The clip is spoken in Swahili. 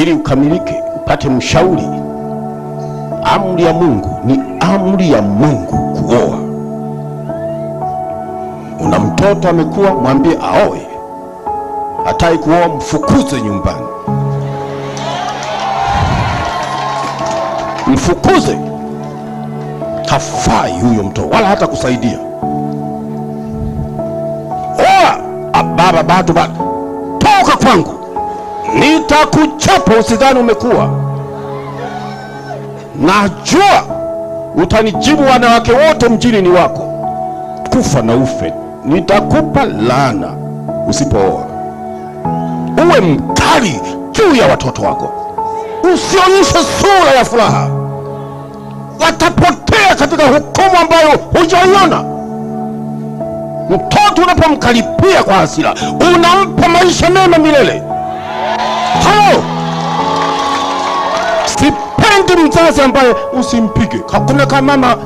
ili ukamilike, upate mshauri. Amri ya Mungu ni amri ya Mungu kuoa. Una mtoto amekuwa, mwambie aoe. Hataki kuoa, mfukuze nyumbani, mfukuze. Hafai huyo mtoto, wala hata kusaidia. Oa. Baba bado toka kwangu, nitakuchapa usidhani umekuwa. Najua utanijibu, wanawake wote mjini ni wako, kufa na ufe. Nitakupa laana usipooa. Uwe mkali juu ya watoto wako, usionyeshe sura ya furaha. Watapotea katika hukumu ambayo hujaiona. Mtoto unapomkaripia kwa hasira, unampa maisha mema milele. Hao sipendi mzazi ambaye usimpige. Hakuna kama mama